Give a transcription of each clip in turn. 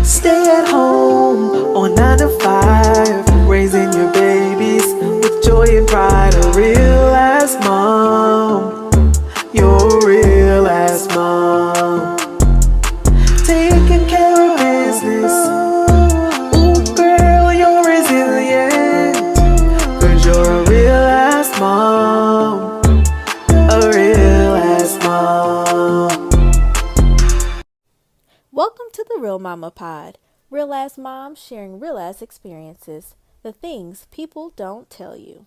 Stay at home on 9 to 5, raising your babies with joy and pride. A real ass mom, you're a real ass mom. Taking care of business. Ooh, girl, you're resilient. 'Cause you're a real ass mom. A real ass mom. Welcome to the Real Mama Pod. Real ass moms sharing real ass experiences. The things people don't tell you.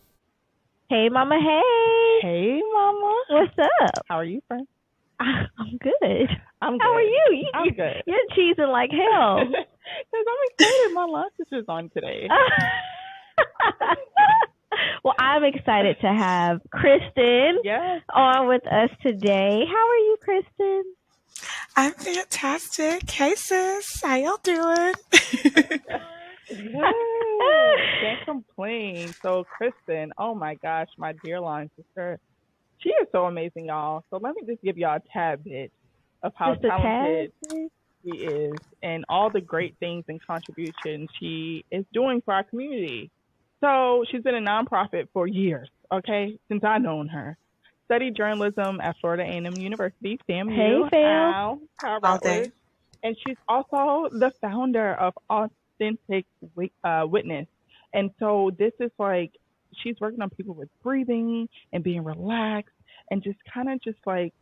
Hey, Mama. Hey. Hey, Mama. What's up? How are you, friend? I'm good. I'm good. How are you? I'm good. You're cheesing like hell. Because I'm excited. My lunch is just on today. Well, I'm excited to have Kristen on with us today. How are you, Kristen? I'm fantastic. Hey, sis. How y'all doing? Can't complain. So, Kristen, oh my gosh, my dear line sister, she is so amazing, y'all. So let me just give y'all a tad bit of how talented she is and all the great things and contributions she is doing for our community. So she's been a nonprofit for years, okay, since I've known her. Studied journalism at Florida A&M University, FAMU. Hey, fam. How about it? And she's also the founder of Authentic Witness. And so this is like, she's working on people with breathing and being relaxed and just kind of just like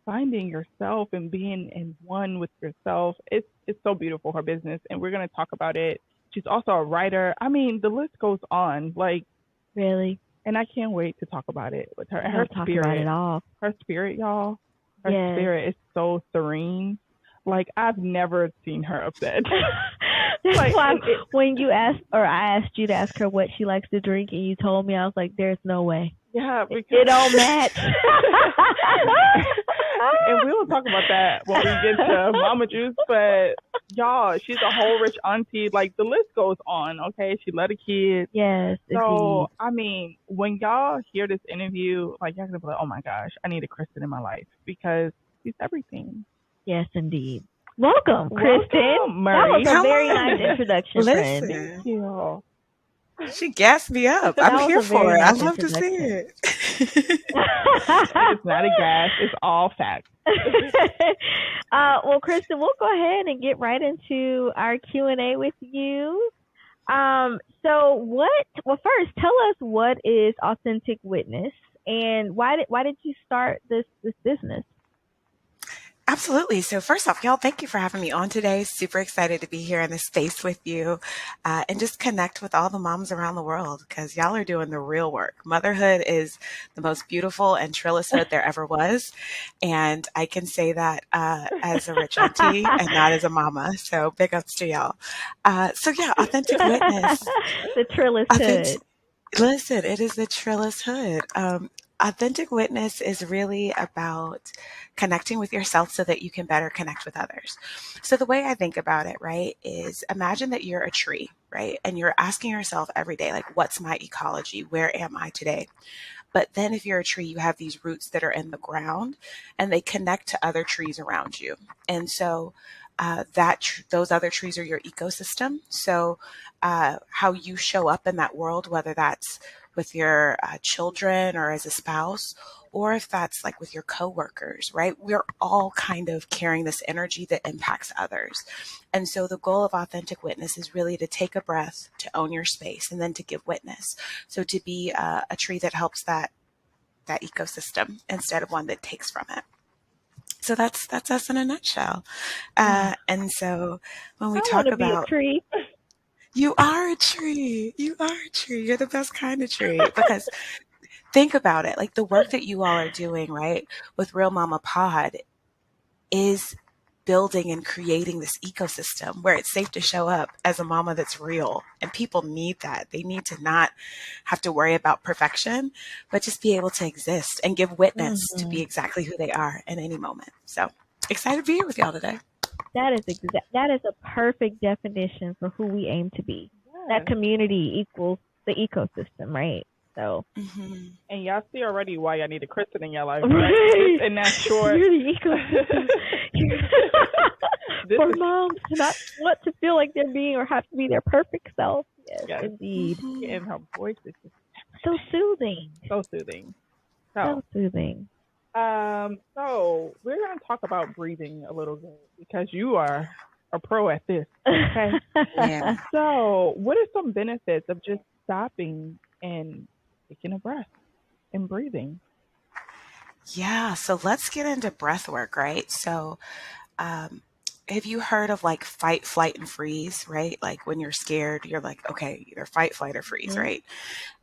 finding yourself and being in one with yourself. It's so beautiful, her business, and we're going to talk about it. She's also a writer. I mean, the list goes on. Like, really? And I can't wait to talk about it with her. And her spirit. Talk about it all. Her spirit, y'all. Her spirit is so serene. Like, I've never seen her upset. That's like, why when you asked, or I asked you to ask her what she likes to drink, and you told me, I was like, there's no way. Yeah. Because it don't match. And we will talk about that when we get to Mama Juice. But, y'all, she's a whole rich auntie. Like, the list goes on, okay? She led a kid. Yes, So, indeed. I mean, when y'all hear this interview, like, y'all going to be like, oh, my gosh, I need a Kristen in my life because she's everything. Yes, indeed. Welcome, Kristen. Murray. That was a very nice introduction, friend. Thank you. She gassed me up. I'm here for it. Nice I'd love to see it. It's not a gas. It's all facts. Well, Kristen, we'll go ahead and get right into our Q&A with you. Well, first, tell us what is Authentic Witness and why did you start this business? Absolutely. So first off, y'all, thank you for having me on today. Super excited to be here in this space with you and just connect with all the moms around the world because y'all are doing the real work. Motherhood is the most beautiful and trillest hood there ever was. And I can say that as a rich auntie and not as a mama. So big ups to y'all. Authentic Witness. The trillest hood. Listen, it is the trillest hood. Authentic Witness is really about connecting with yourself so that you can better connect with others. So the way I think about it, right, is imagine that you're a tree, right? And you're asking yourself every day, like, what's my ecology? Where am I today? But then if you're a tree, you have these roots that are in the ground and they connect to other trees around you. And so those other trees are your ecosystem. So how you show up in that world, whether that's with your children or as a spouse, or if that's like with your coworkers, right? We're all kind of carrying this energy that impacts others. And so the goal of Authentic Witness is really to take a breath, to own your space, and then to give witness. So to be a tree that helps that ecosystem instead of one that takes from it. So that's us in a nutshell. And so when we talk about be a tree. You are a tree. You are a tree. You're the best kind of tree. Because think about it, like the work that you all are doing, right, with Real Mama Pod is building and creating this ecosystem where it's safe to show up as a mama that's real. And people need that. They need to not have to worry about perfection, but just be able to exist and give witness to be exactly who they are in any moment. So excited to be here with y'all today. That is a perfect definition for who we aim to be. Yes. That community equals the ecosystem, right? So, and y'all see already why y'all need a Kristen in your life, right? And that's short. You're the ecosystem. For moms to not want to feel like they're being or have to be their perfect self. Yes. Indeed. Mm-hmm. And her voice is just So soothing. so soothing. So soothing. So we're going to talk about breathing a little bit because you are a pro at this. Okay. Yeah. So, what are some benefits of just stopping and taking a breath and breathing? Yeah. So let's get into breath work, right? So, um, have you heard of like fight, flight, and freeze, right? Like when you're scared, you're like, okay, either fight, flight, or freeze, Mhm. right?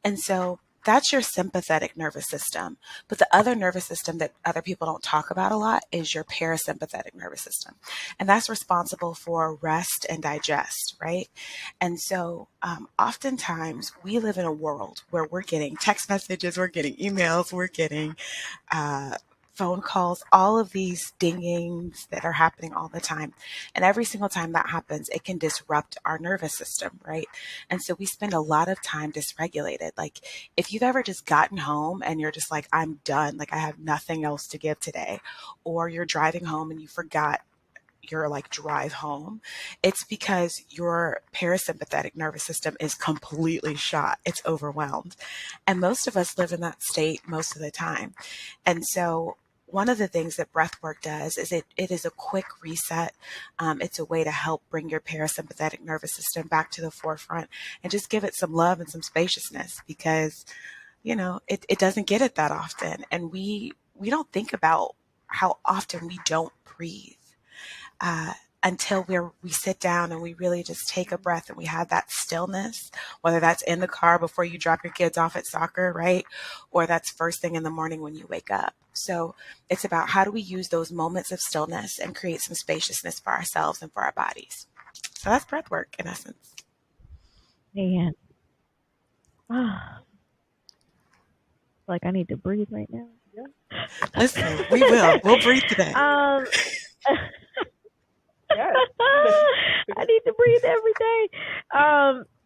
And so that's your sympathetic nervous system. But the other nervous system that other people don't talk about a lot is your parasympathetic nervous system. And that's responsible for rest and digest, right? And so oftentimes we live in a world where we're getting text messages, we're getting emails, we're getting uh, phone calls, all of these dingings that are happening all the time. And every single time that happens, it can disrupt our nervous system, right? And so we spend a lot of time dysregulated. Like if you've ever just gotten home and you're just like, I'm done, like I have nothing else to give today, or you're driving home and you forgot your like drive home, it's because your parasympathetic nervous system is completely shot. It's overwhelmed. And most of us live in that state most of the time. And so one of the things that breath work does is it is a quick reset. It's a way to help bring your parasympathetic nervous system back to the forefront and just give it some love and some spaciousness because, it doesn't get it that often. And we don't think about how often we don't breathe uh, until we sit down and we really just take a breath and we have that stillness, whether that's in the car before you drop your kids off at soccer, right? Or that's first thing in the morning when you wake up. So it's about how do we use those moments of stillness and create some spaciousness for ourselves and for our bodies. So that's breath work in essence. Man. Like I need to breathe right now. Listen, we'll breathe today. Yes. I need to breathe every day.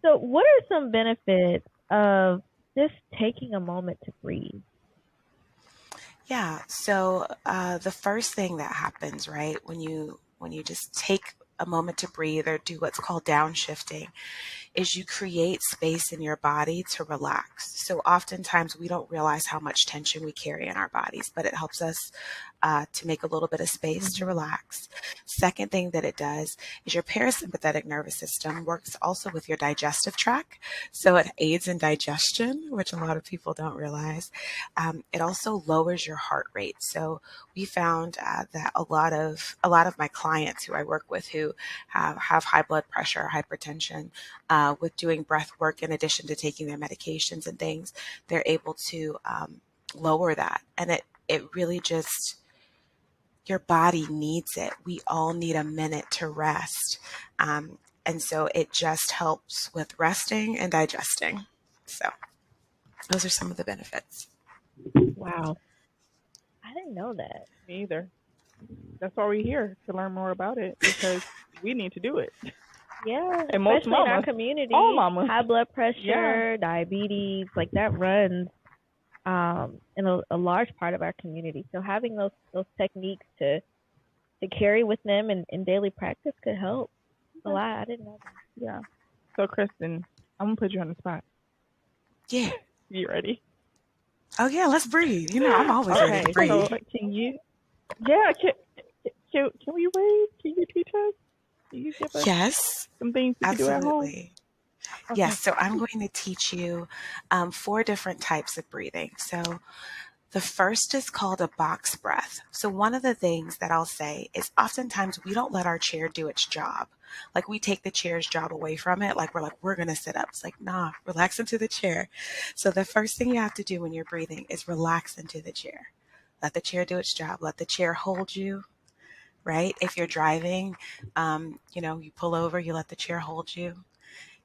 So what are some benefits of just taking a moment to breathe? Yeah. So the first thing that happens, right, when you just take a moment to breathe or do what's called downshifting, is you create space in your body to relax. So oftentimes we don't realize how much tension we carry in our bodies, but it helps us to make a little bit of space to relax. Second thing that it does is your parasympathetic nervous system works also with your digestive tract. So it aids in digestion, which a lot of people don't realize. It also lowers your heart rate. So we found that a lot of my clients who I work with who have high blood pressure, hypertension, with doing breath work in addition to taking their medications and things, they're able to lower that. And it really just, your body needs it. We all need a minute to rest. And so it just helps with resting and digesting. So those are some of the benefits. Wow. I didn't know that. Me either. That's why we're here, to learn more about it because we need to do it. Yeah, And most especially in our mamas, community, all mamas. high blood pressure, diabetes, like that runs in a large part of our community. So having those techniques to carry with them in daily practice could help a lot. I didn't know that. Yeah. So Kristen, I'm gonna put you on the spot. Yeah. You ready? Oh yeah, let's breathe. I'm always ready to breathe. So can you? Yeah. Can we breathe? Can you teach us? Can you give us Yes, some things you can do at home? absolutely. Okay. Yes, so I'm going to teach you 4 different types of breathing. So the first is called a box breath. So one of the things that I'll say is oftentimes we don't let our chair do its job. Like we take the chair's job away from it. Like we're going to sit up. It's like, nah, relax into the chair. So the first thing you have to do when you're breathing is relax into the chair. Let the chair do its job. Let the chair hold you, right? If you're driving, you pull over, you let the chair hold you.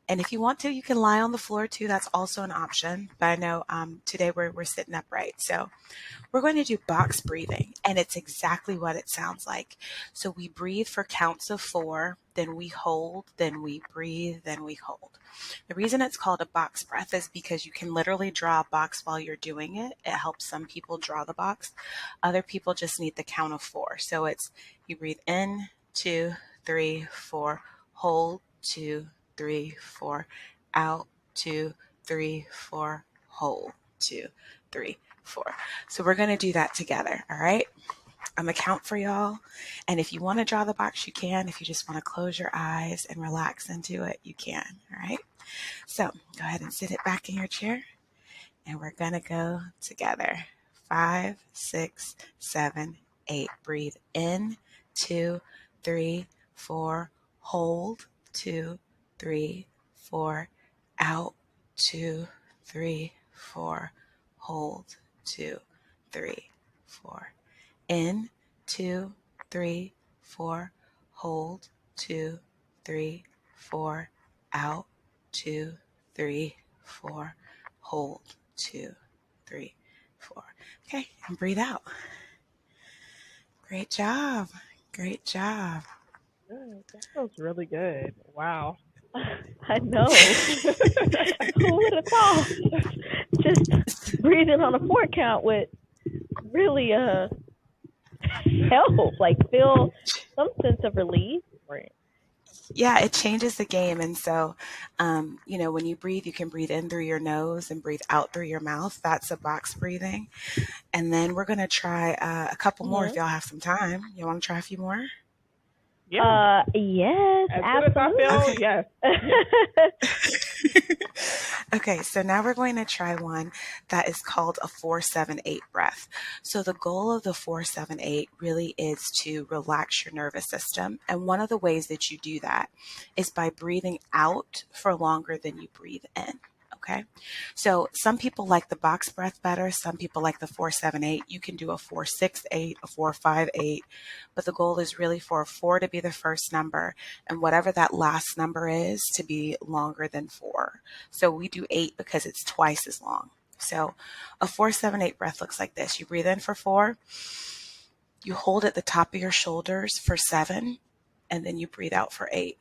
And if you want to, you can lie on the floor too. That's also an option. But I know today we're sitting upright. So we're going to do box breathing, and it's exactly what it sounds like. So we breathe for counts of 4, then we hold, then we breathe, then we hold. The reason it's called a box breath is because you can literally draw a box while you're doing it. It helps some people draw the box. Other people just need the count of 4. So it's you breathe in, 2, 3, 4. Hold, 2, 3, 4. Out, 2, 3, 4. Hold, 2, 3, 4. So we're going to do that together, all right? I'm going to count for y'all. And if you want to draw the box, you can. If you just want to close your eyes and relax into it, you can, all right? So go ahead and sit it back in your chair. And we're going to go together. 5, 6, 7, 8. Breathe in. 2, 3, 4. Hold. 2, 3, 4. Out. 2, 3, 4. Hold. 2, 3, 4. In. 2, 3, 4. Hold. 2, 3, 4. Out. 2, 3, 4. Hold. 2, 3, 4. Okay, and breathe out. Great job. Great job. Good. That feels really good. Wow. I know. Who would have thought? Just breathing on a 4 count would really help, like feel some sense of relief. Right. Yeah, it changes the game. And so, when you breathe, you can breathe in through your nose and breathe out through your mouth. That's a box breathing. And then we're going to try a couple more if y'all have some time. You want to try a few more? Yeah. Yes, As absolutely. soon as I feel, yes. Okay, so now we're going to try one that is called a 4-7-8 breath. So the goal of the 4-7-8 really is to relax your nervous system. And one of the ways that you do that is by breathing out for longer than you breathe in. Okay, so some people like the box breath better. Some people like the 4-7-8. You can do a 4-6-8, a 4-5-8, but the goal is really for 4 to be the first number and whatever that last number is to be longer than 4. So we do 8 because it's twice as long. So a 4-7-8 breath looks like this. You breathe in for 4, you hold at the top of your shoulders for 7, and then you breathe out for 8.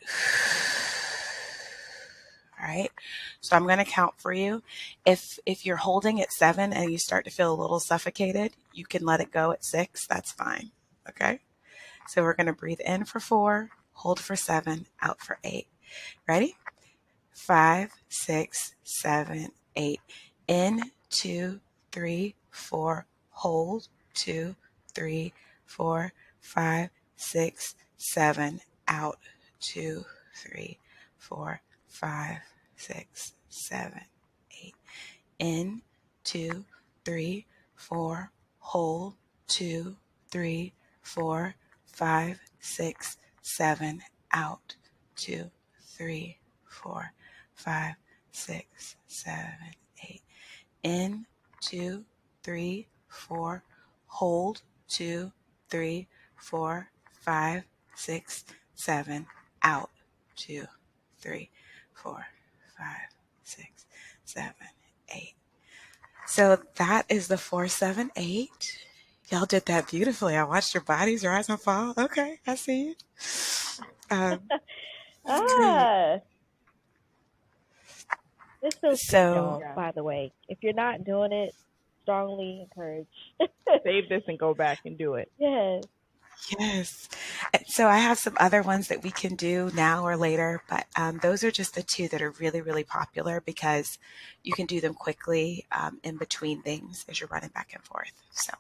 All right. So I'm going to count for you. If you're holding at 7 and you start to feel a little suffocated, you can let it go at 6. That's fine. Okay. So we're going to breathe in for 4, hold for 7, out for 8. Ready? 5, 6, 7, 8. In, 2, 3, 4. Hold, 2, 3, 4, 5, 6, 7. Out, 2, 3, 4, 5, 6, 7, 8. In, 2, 3, 4. Hold, 2, 3, 4, 5, 6, 7. Out, 2, 3, 4, 5, 6, 7, 8. In, 2, 3, 4. Hold, 2, 3, 4, 5, 6, 7. Out, 2, 3, 4, 5, 6, 7, 8. So that is the 4-7-8. Y'all did that beautifully. I watched your bodies rise and fall. Okay, I see you. Great. This feels good, So, y'all, by the way. If you're not doing it, strongly encourage. Save this and go back and do it. Yes. yes. So I have some other ones that we can do now or later, but those are just the 2 that are really, really popular because you can do them quickly in between things as you're running back and forth. So.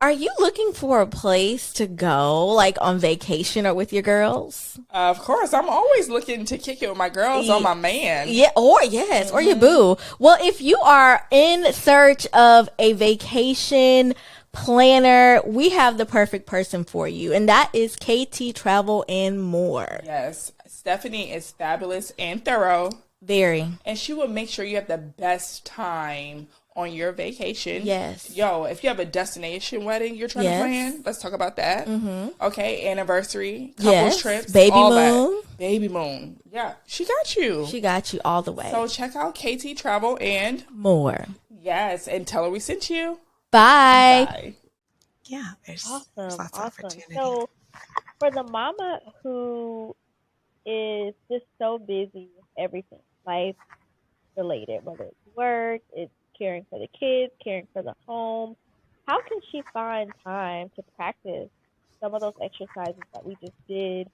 Are you looking for a place to go, like on vacation or with your girls? Of course, I'm always looking to kick it with my girls or my man. Yeah, or or your boo. Well, if you are in search of a vacation planner, we have the perfect person for you, and that is KT Travel and More. Yes, Stephanie is fabulous and thorough. Very. And she will make sure you have the best time on your vacation. Yes. Yo, if you have a destination wedding you're trying to plan, let's talk about that. Okay, anniversary, couples trips, baby all moon. that. Baby moon. Yeah, she got you. She got you all the way. So check out KT Travel and More. Yes, and tell her we sent you. Bye. Bye. Yeah, there's lots of opportunity. So for the mama who is just so busy with everything, life related, whether it's work, it's caring for the kids, caring for the home, how can she find time to practice some of those exercises that we just did,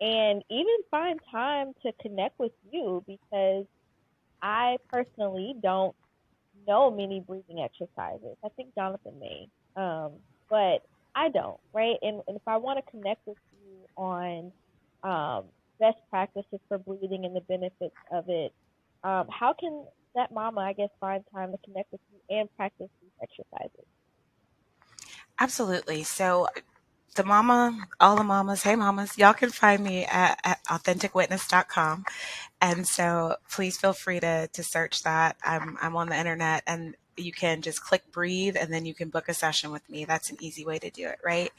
and even find time to connect with you, because I personally don't know many breathing exercises. I think Jonathan may, but I don't, right? And if I want to connect with you on best practices for breathing and the benefits of it, how can that mama, I guess, find time to connect with you and practice these exercises? Absolutely. So all the mamas, hey mamas, y'all can find me at authenticwitness.com. And so please feel free to search that. I'm on the internet, and you can just click breathe and then you can book a session with me. That's an easy way to do it, right?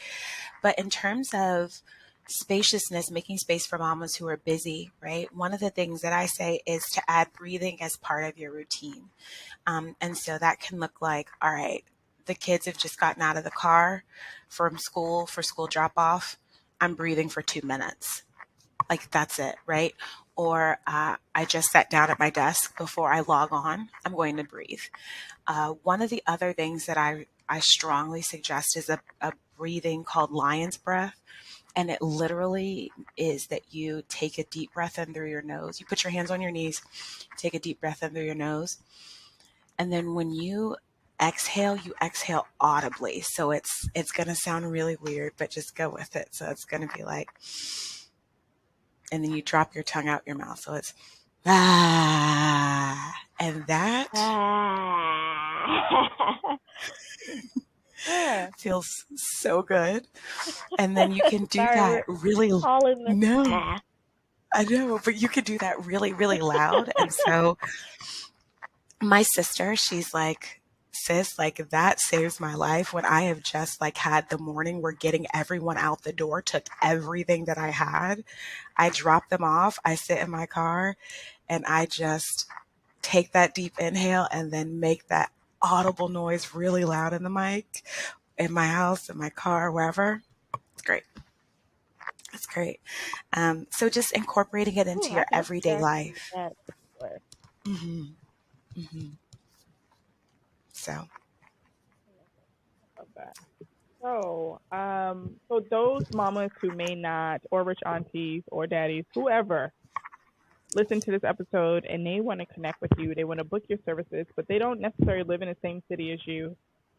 But in terms of spaciousness, making space for mamas who are busy, right? One of the things that I say is to add breathing as part of your routine. And so that can look like, all right, the kids have just gotten out of the car from school for school drop off. I'm breathing for 2 minutes. Like, that's it, right? Or I just sat down at my desk before I log on. I'm going to breathe. One of the other things that I strongly suggest is a breathing called lion's breath. And it literally is that you take a deep breath in through your nose. You put your hands on your knees, take a deep breath in through your nose. And then when you exhale, you exhale audibly. So it's going to sound really weird, but just go with it. So it's going to be like, and then you drop your tongue out your mouth. So it's, ah, and that feels so good. And then you can do that really, no, I know, but you can do that really, really loud. And so my sister, she's like, sis, like, that saves my life when I have just like had the morning where getting everyone out the door took everything that I had. I drop them off. I sit in my car and I just take that deep inhale and then make that audible noise really loud in the mic in my house, in my car, wherever. It's great. It's great. So just incorporating it into your everyday life. Mm-hmm. Mm-hmm. So. Love that. So, so those mamas who may not, or rich aunties or daddies, whoever, listen to this episode and they want to connect with you, they want to book your services, but they don't necessarily live in the same city as you,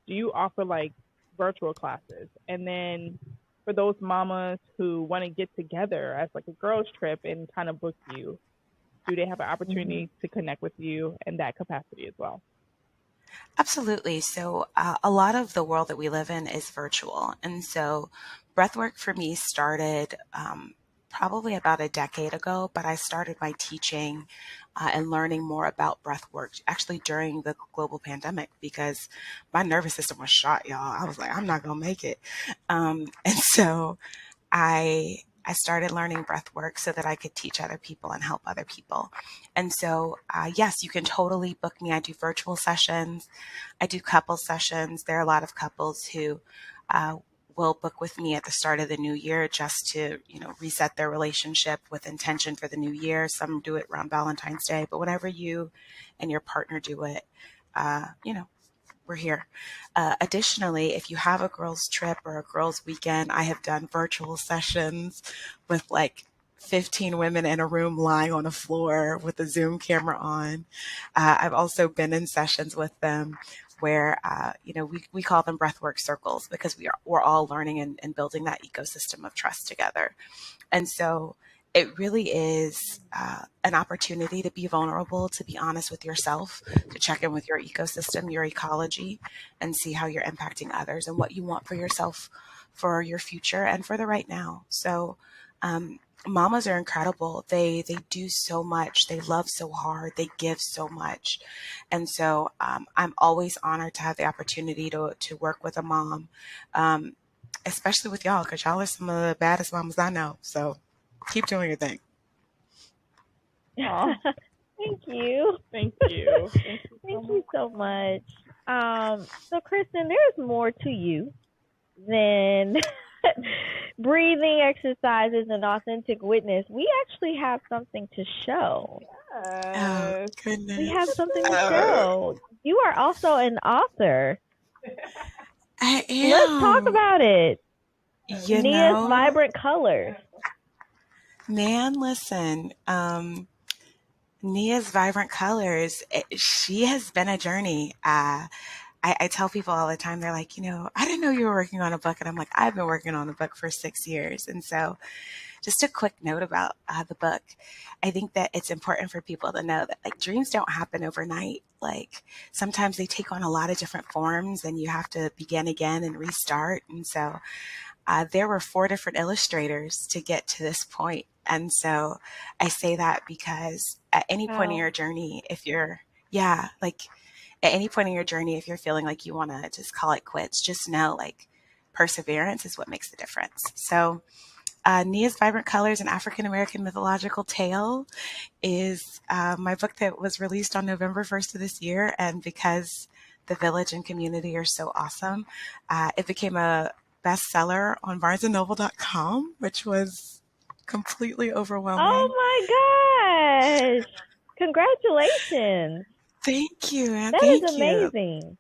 do you offer like virtual classes? And then for those mamas who want to get together as like a girls trip and kind of book you, do they have an opportunity to connect with you in that capacity as well? Absolutely. So a lot of the world that we live in is virtual. And so breathwork for me started probably about a decade ago, but I started my teaching and learning more about breathwork actually during the global pandemic, because my nervous system was shot, y'all. I was like, I'm not going to make it. And so I started learning breath work so that I could teach other people and help other people. And so, yes, you can totally book me. I do virtual sessions. I do couple sessions. There are a lot of couples who will book with me at the start of the new year just to, reset their relationship with intention for the new year. Some do it around Valentine's Day, but whenever you and your partner do it, we're here. Additionally, if you have a girls' trip or a girls' weekend, I have done virtual sessions with like 15 women in a room lying on a floor with a Zoom camera on. I've also been in sessions with them where, we call them breathwork circles, because we're all learning and building that ecosystem of trust together. And so it really is an opportunity to be vulnerable, to be honest with yourself, to check in with your ecosystem, your ecology, and see how you're impacting others and what you want for yourself, for your future, and for the right now. So mamas are incredible. They do so much. They love so hard. They give so much. And so I'm always honored to have the opportunity to work with a mom, especially with y'all, because y'all are some of the baddest mamas I know. So keep doing your thing. Thank you. Thank you. Thank you so much. So Kristen, there's more to you than breathing exercises and authentic witness. We actually have something to show. Oh, goodness. We have something to show. You are also an author. I am. Let's talk about it. Nia's vibrant colors. Man, listen, Nia's vibrant colors, she has been a journey. I tell people all the time, they're like, I didn't know you were working on a book. And I'm like, I've been working on a book for 6 years. And so just a quick note about the book. I think that it's important for people to know that like dreams don't happen overnight. Like sometimes they take on a lot of different forms and you have to begin again and restart. And so there were 4 different illustrators to get to this point. And so I say that because at any point in your journey, if you're feeling like you want to just call it quits, just know like perseverance is what makes the difference. So Nia's Vibrant Colors, an African American Mythological Tale is my book that was released on November 1st of this year. And because the village and community are so awesome, it became a bestseller on BarnesandNoble.com, which was completely overwhelming. Oh my gosh! Congratulations! Thank you, man. That Thank is amazing.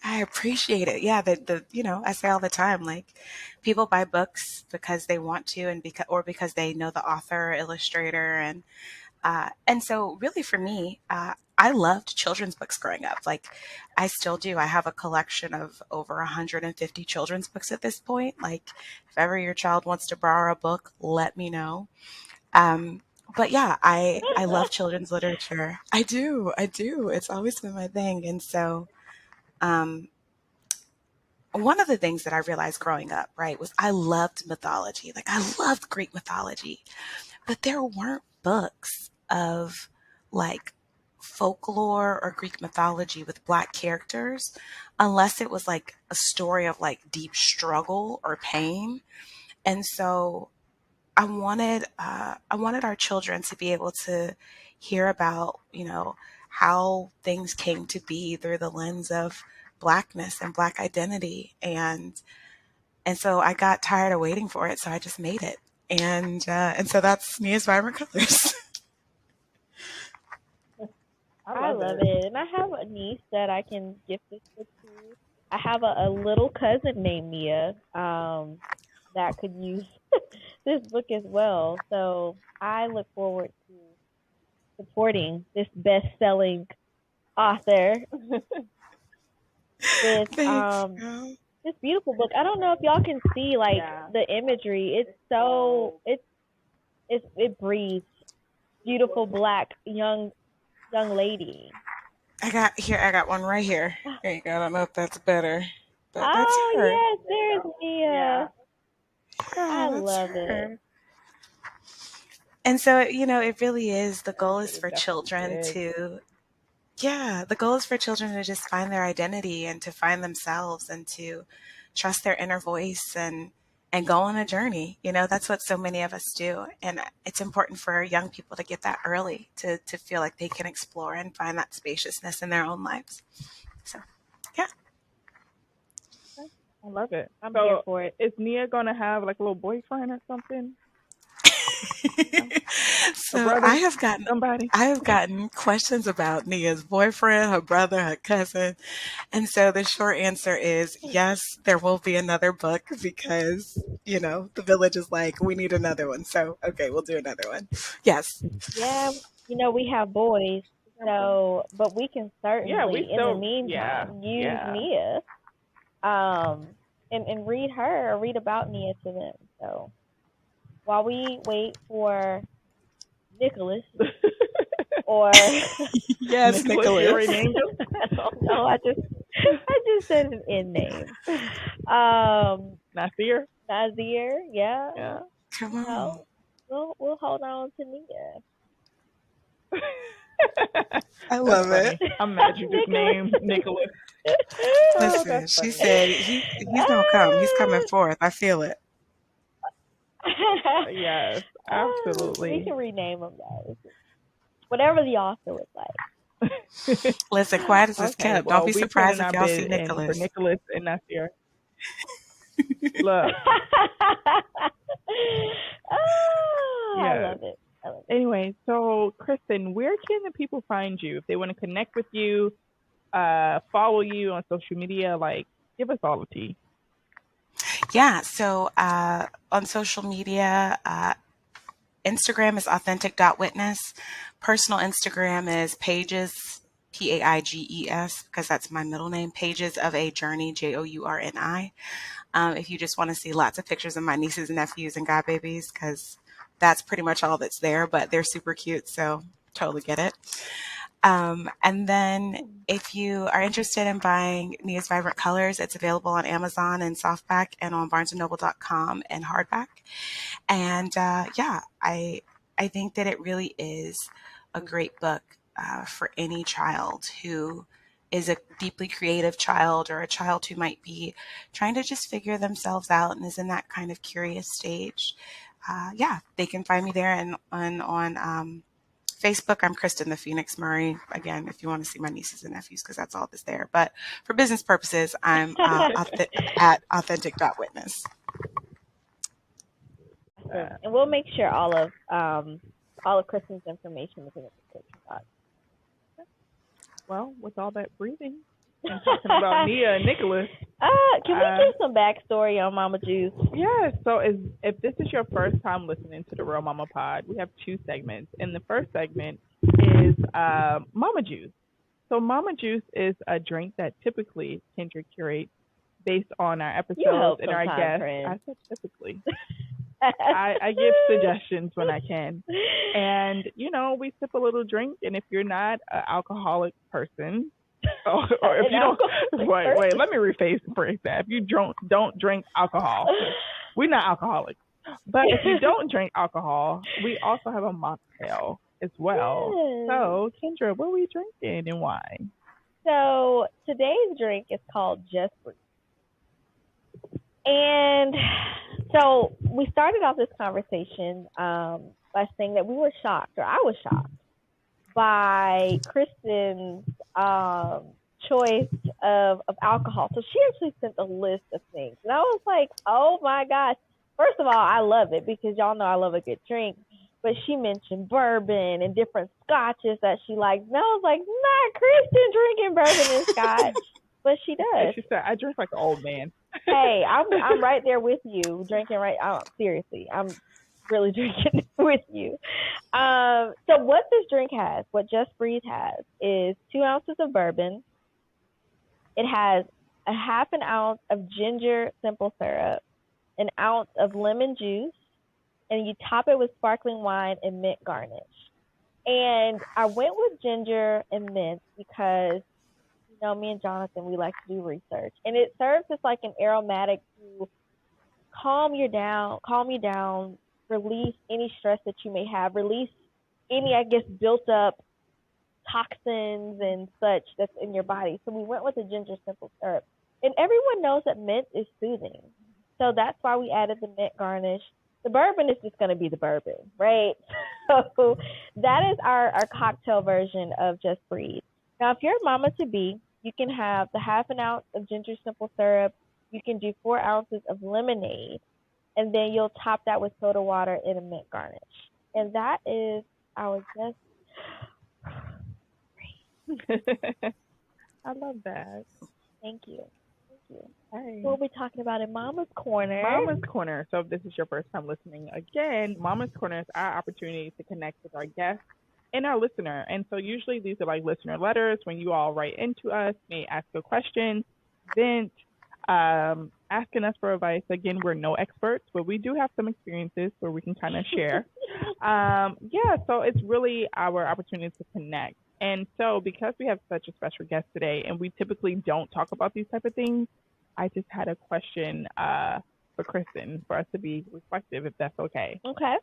I appreciate it. Yeah, I say all the time, like people buy books because they want to, and because they know the author, or illustrator, and so really for me, I loved children's books growing up. Like I still do. I have a collection of over 150 children's books at this point. Like if ever your child wants to borrow a book, let me know. But yeah, I love children's literature. I do. It's always been my thing. And so one of the things that I realized growing up, right, was I loved mythology. Like I loved Greek mythology, but there weren't books of like folklore or Greek mythology with Black characters unless it was like a story of like deep struggle or pain. And so I wanted our children to be able to hear about, how things came to be through the lens of Blackness and Black identity. And so I got tired of waiting for it, so I just made it. And so that's Nia's Vibrant Colors. I love it. And I have a niece that I can gift this book to. I have a little cousin named Nia that could use this book as well. So I look forward to supporting this best-selling author with this beautiful book. I don't know if y'all can see like the imagery. It's so it breathes beautiful Black young lady. I got one right here. There you go. I don't know if that's better. But that's her. Yes, there's Nia. Yeah. I love it. And so, it really is, the goal is for children to just find their identity and to find themselves and to trust their inner voice and go on a journey. That's what so many of us do. And it's important for young people to get that early to feel like they can explore and find that spaciousness in their own lives. So, yeah. I love it. I'm here for it. Is Nia going to have like a little boyfriend or something? So I have gotten questions about Nia's boyfriend, her brother, her cousin. And so the short answer is yes, there will be another book because, the village is like, we need another one. So, okay, we'll do another one. Yes. Yeah, we have boys. So, but we can certainly, in the meantime, use Nia and read her or read about Nia to them. So while we wait for Nicholas or yes, Nicholas. No, I just said an N name. Nasir, yeah. Come on. We'll hold on to Nia. I love it. I'm mad you just named Nicholas. Listen, she said he's gonna come. He's coming forth. I feel it. Yes, absolutely. We can rename them, guys. Whatever the author would like. Listen, quiet as it's kept. Don't be surprised if y'all see Nicholas. For Nicholas and Nasir. Look. I love it. Anyway, so Kristen, where can the people find you if they want to connect with you, follow you on social media? Like, give us all the tea. Yeah. So on social media, Instagram is authentic.witness. Personal Instagram is pages, Paiges, because that's my middle name, pages of a journey, Journi. If you just want to see lots of pictures of my nieces and nephews and godbabies, because that's pretty much all that's there, but they're super cute, so totally get it. And then if you are interested in buying Nia's Vibrant Colors, it's available on Amazon in softback and on barnesandnoble.com in hardback. And yeah, I think that it really is a great book for any child who is a deeply creative child, or a child who might be trying to just figure themselves out and is in that kind of curious stage. Yeah, they can find me there, and on Facebook, I'm Kristen the Phoenix Murray. Again, if you want to see my nieces and nephews, because that's all that's there. But for business purposes, I'm at authentic.witness. And we'll make sure all of Kristen's information is in the description box. Well, with all that breathing and talking about Nia and Nicholas, can we give some backstory on Mama Juice? Yeah. So if this is your first time listening to the Real Mama Pod, we have 2 segments, and the first segment is Mama Juice. So Mama Juice is a drink that typically Kendra curates based on our episodes and our guests. Friend. I said typically. I give suggestions when I can. And, we sip a little drink. And if you're not an alcoholic person, or if you don't, wait, let me rephrase that. If you don't drink alcohol, we're not alcoholics. But if you don't drink alcohol, we also have a mocktail as well. Yes. So, Kendra, what are we drinking and why? So, today's drink is called Just Breathe. And so we started off this conversation by saying that we were shocked, or I was shocked, by Kristen's choice of alcohol. So she actually sent a list of things. And I was like, oh my gosh. First of all, I love it because y'all know I love a good drink. But she mentioned bourbon and different scotches that she likes. And I was like, not Kristen drinking bourbon and scotch. But she does. She said, I drink like an old man. Hey, I'm right there with you, drinking right. Seriously, I'm really drinking with you. So what this drink has, what Just Breathe has, is 2 ounces of bourbon. It has a half an ounce of ginger simple syrup, an ounce of lemon juice, and you top it with sparkling wine and mint garnish. And I went with ginger and mint because me and Jonathan, we like to do research, and it serves as like an aromatic to calm you down, release any stress that you may have, release any, built up toxins and such that's in your body. So we went with the ginger simple syrup, and everyone knows that mint is soothing, so that's why we added the mint garnish. The bourbon is just going to be the bourbon, right? So that is our cocktail version of Just Breathe. Now, if you're a mama to be, you can have the half an ounce of ginger simple syrup. You can do 4 ounces of lemonade, and then you'll top that with soda water and a mint garnish. And that is our Just Breathe. I love that. Thank you. Hey. What are we talking about in Mama's Corner? Mama's Corner. So if this is your first time listening, again, Mama's Corner is our opportunity to connect with our guests and our listener. And so usually these are like listener letters when you all write into us, may ask a question, vent, asking us for advice. Again, we're no experts, but we do have some experiences where we can kind of share. So it's really our opportunity to connect. And so because we have such a special guest today, and we typically don't talk about these type of things, I just had a question for Kristen for us to be reflective, if that's okay. Okay.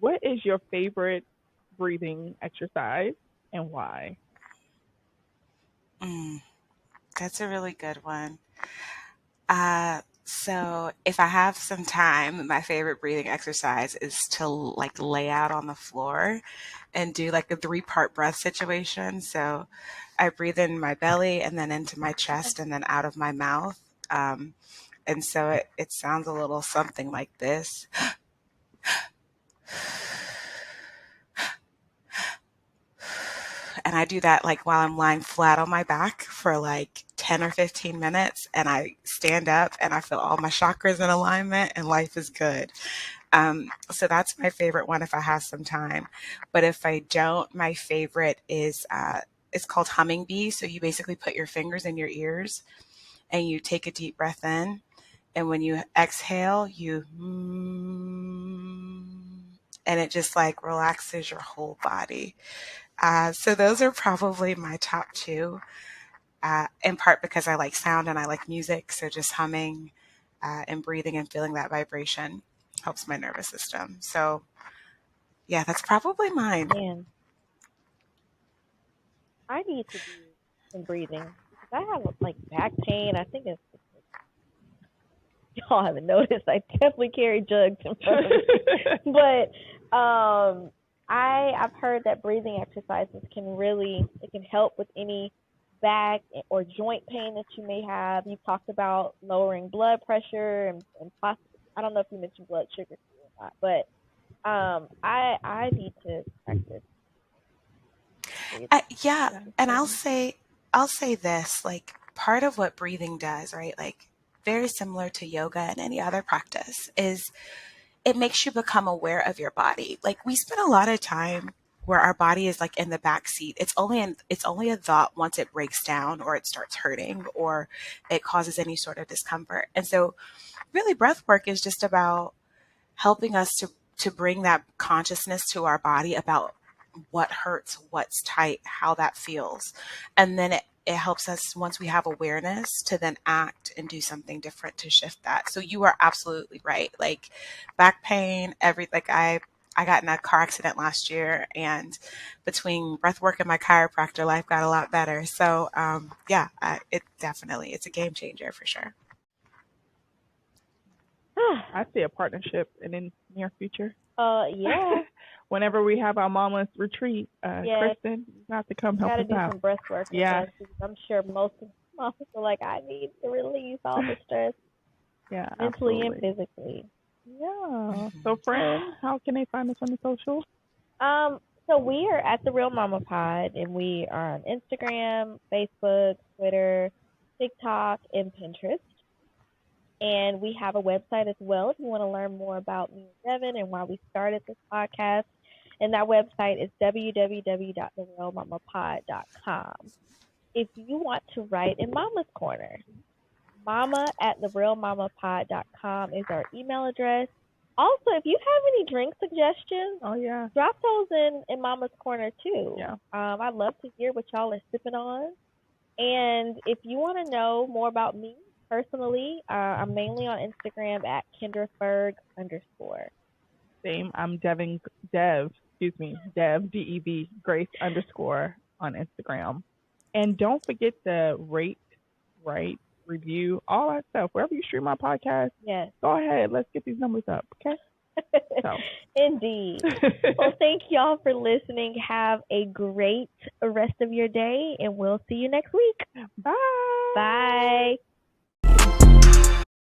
What is your favorite breathing exercise and why? That's a really good one. So if I have some time, my favorite breathing exercise is to like lay out on the floor and do like a 3-part breath situation. So I breathe in my belly and then into my chest and then out of my mouth. And so it sounds a little something like this. And I do that like while I'm lying flat on my back for like 10 or 15 minutes and I stand up and I feel all my chakras in alignment and life is good. So that's my favorite one if I have some time. But if I don't, my favorite is it's called Humming Bee. So you basically put your fingers in your ears and you take a deep breath in. And when you exhale, you and it just like relaxes your whole body. So those are probably my top two, in part because I like sound and I like music. So just humming and breathing and feeling that vibration helps my nervous system. So yeah, that's probably mine. Man, I need to do some breathing because I have like back pain. I think it's y'all haven't noticed. I definitely carry jugs in front of me, but I've heard that breathing exercises can help with any back or joint pain that you may have. You've talked about lowering blood pressure and possibly, I don't know if you mentioned blood sugar or not, but I need to practice. Yeah, and I'll say this, like part of what breathing does, right? Like very similar to yoga and any other practice is it makes you become aware of your body. Like we spend a lot of time where our body is like in the back seat. It's only a thought once it breaks down or it starts hurting or it causes any sort of discomfort. And so really breath work is just about helping us to bring that consciousness to our body about what hurts, what's tight, how that feels. And then it helps us, once we have awareness, to then act and do something different to shift that. So you are absolutely right. Like back pain, I got in a car accident last year, and between breath work and my chiropractor, life got a lot better. So it's a game changer for sure. I see a partnership in the near future. Yeah. Whenever we have our mama's retreat, Kristen, you have to come help us out. Got to do some breath work. Yeah. I'm sure most of the mamas are like, I need to release all the stress. Yeah, mentally absolutely. and physically. Yeah. So, friend, how can they find us on the social? So we are at the Real Mama Pod, and we are on Instagram, Facebook, Twitter, TikTok, and Pinterest. And we have a website as well if you want to learn more about me and Devin and why we started this podcast. And that website is www.therealmamapod.com. If you want to write in Mama's Corner, mama@therealmamapod.com is our email address. Also, if you have any drink suggestions, drop those in Mama's Corner too. Yeah. I'd love to hear what y'all are sipping on. And if you want to know more about me personally, I'm mainly on Instagram at KendraFerg_. Same. I'm Dev, DEV, Grace _ on Instagram. And don't forget to rate, write, review, all that stuff. Wherever you stream my podcast, yes, go ahead. Let's get these numbers up, okay? So. Indeed. Well, thank y'all for listening. Have a great rest of your day, and we'll see you next week. Bye. Bye.